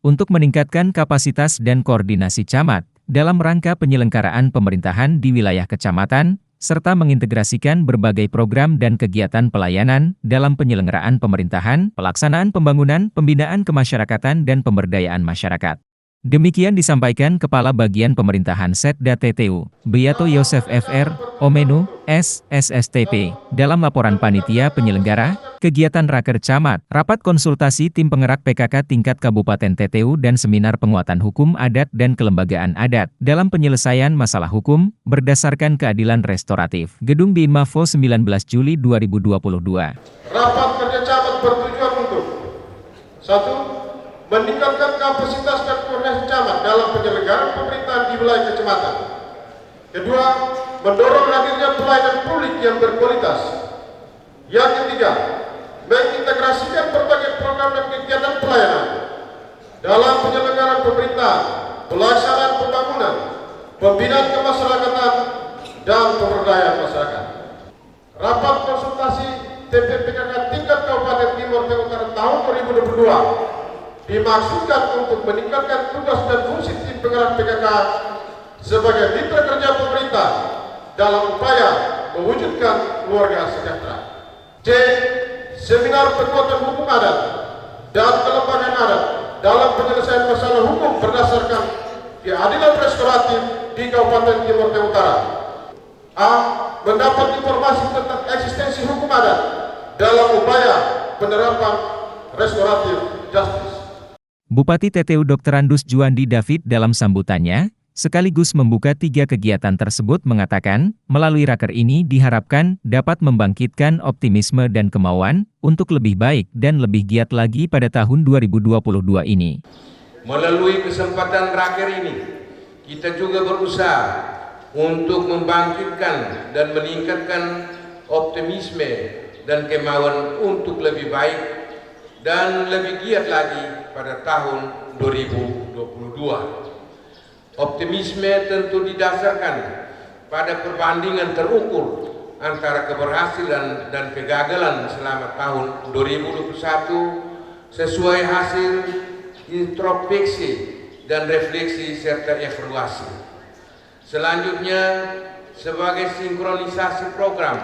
untuk meningkatkan kapasitas dan koordinasi camat dalam rangka penyelenggaraan pemerintahan di wilayah kecamatan, serta mengintegrasikan berbagai program dan kegiatan pelayanan dalam penyelenggaraan pemerintahan, pelaksanaan pembangunan, pembinaan kemasyarakatan dan pemberdayaan masyarakat. Demikian disampaikan Kepala Bagian Pemerintahan Setda TTU, Beato Yosef FR, Omenu, SSTP, dalam laporan panitia penyelenggara, kegiatan Raker Camat, rapat konsultasi tim penggerak PKK tingkat Kabupaten TTU dan seminar penguatan hukum adat dan kelembagaan adat, dalam penyelesaian masalah hukum, berdasarkan keadilan restoratif. Gedung BIN Mafo 19 Juli 2022. Rapat kerja camat bertujuan untuk 1. Meningkatkan kapasitas dan koordinasi camat dalam penyelenggaraan pemerintahan di wilayah kecamatan. Kedua, mendorong hadirnya pelayanan publik yang berkualitas. Yang ketiga, mengintegrasikan berbagai program dan kegiatan pelayanan dalam penyelenggaraan pemerintahan, pelaksanaan pembangunan, pembinaan kemasyarakatan, dan pemberdayaan masyarakat. Rapat konsultasi TPPKK tingkat Kabupaten Timur Tengah Utara tahun 2022 dimaksudkan untuk meningkatkan tugas dan fungsi tim penggerak PKK sebagai mitra kerja pemerintah dalam upaya mewujudkan keluarga sejahtera. C. Seminar penguatan hukum adat dan kelembagaan adat dalam penyelesaian masalah hukum berdasarkan keadilan restoratif di Kabupaten Timur Tengah Utara. A. Mendapat informasi tentang eksistensi hukum adat dalam upaya penerapan restoratif justice. Bupati TTU Dr. Andus Juandi David dalam sambutannya, sekaligus membuka 3 kegiatan tersebut mengatakan, melalui raker ini diharapkan dapat membangkitkan optimisme dan kemauan untuk lebih baik dan lebih giat lagi pada tahun 2022 ini. Melalui kesempatan raker ini, kita juga berusaha untuk membangkitkan dan meningkatkan optimisme dan kemauan untuk lebih baik dan lebih giat lagi pada tahun 2022. Optimisme tentu didasarkan pada perbandingan terukur antara keberhasilan dan kegagalan selama tahun 2021 sesuai hasil introspeksi dan refleksi serta evaluasi. Selanjutnya, sebagai sinkronisasi program,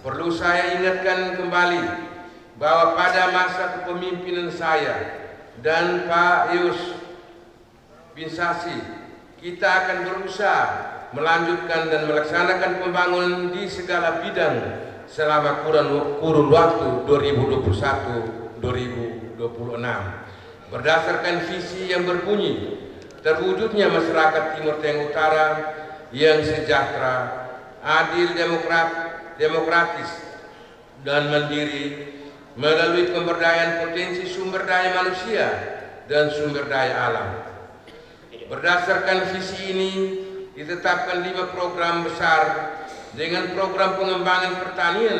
perlu saya ingatkan kembali bahwa pada masa kepemimpinan saya dan Pak Yus Binsasi, kita akan berusaha melanjutkan dan melaksanakan pembangunan di segala bidang selama kurun waktu 2021-2026 berdasarkan visi yang berbunyi terwujudnya masyarakat Timur Tengah Utara yang sejahtera, adil, demokratis dan mandiri melalui pemberdayaan potensi sumber daya manusia dan sumber daya alam. Berdasarkan visi ini ditetapkan 5 program besar dengan program pengembangan pertanian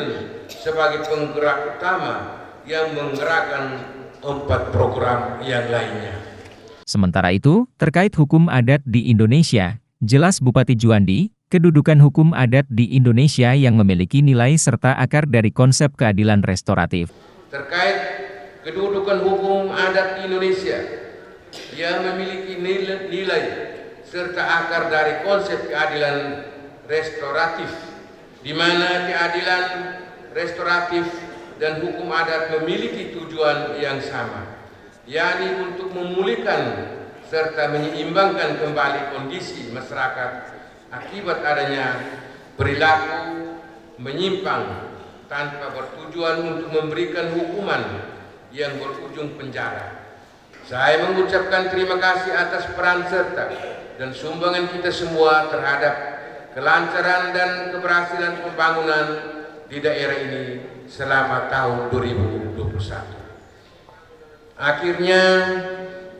sebagai penggerak utama yang menggerakkan 4 program yang lainnya. Sementara itu, terkait hukum adat di Indonesia, jelas Bupati Juandi, kedudukan hukum adat di Indonesia yang memiliki nilai serta akar dari konsep keadilan restoratif. Terkait kedudukan hukum adat di Indonesia yang memiliki nilai serta akar dari konsep keadilan restoratif, di mana keadilan restoratif dan hukum adat memiliki tujuan yang sama, yakni untuk memulihkan serta menyeimbangkan kembali kondisi masyarakat akibat adanya perilaku menyimpang tanpa bertujuan untuk memberikan hukuman yang berujung penjara. Saya mengucapkan terima kasih atas peran serta dan sumbangan kita semua terhadap kelancaran dan keberhasilan pembangunan di daerah ini selama tahun 2021. Akhirnya,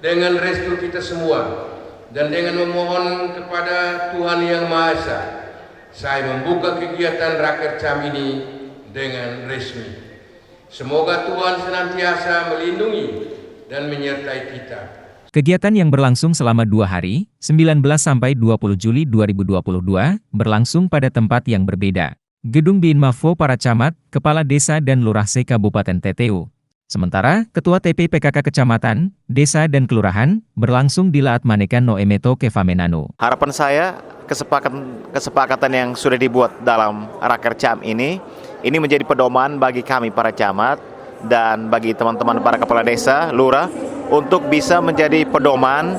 dengan restu kita semua dan dengan memohon kepada Tuhan Yang Maha Esa, saya membuka kegiatan Raker Cam ini dengan resmi. Semoga Tuhan senantiasa melindungi dan menyertai kita. Kegiatan yang berlangsung selama 2 hari, 19 sampai 20 Juli 2022, berlangsung pada tempat yang berbeda. Gedung BIN Mafo para camat, kepala desa dan lurah se Kabupaten TTU. Sementara, Ketua TP-PKK Kecamatan, Desa dan Kelurahan berlangsung di Laat Manekan Noemeto Kefamenanu. Harapan saya kesepakatan yang sudah dibuat dalam Raker Cam ini menjadi pedoman bagi kami para camat dan bagi teman-teman para kepala desa, lurah untuk bisa menjadi pedoman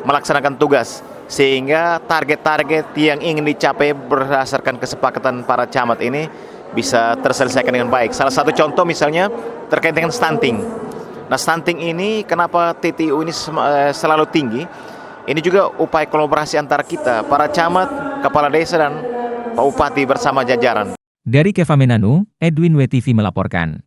melaksanakan tugas sehingga target-target yang ingin dicapai berdasarkan kesepakatan para camat ini bisa terselesaikan dengan baik. Salah satu contoh misalnya terkait dengan stunting. Nah, stunting ini kenapa TTU ini selalu tinggi? Ini juga upaya kolaborasi antara kita, para camat, kepala desa, dan Pak Bupati bersama jajaran. Dari Kefamenanu, Edwin WTV melaporkan.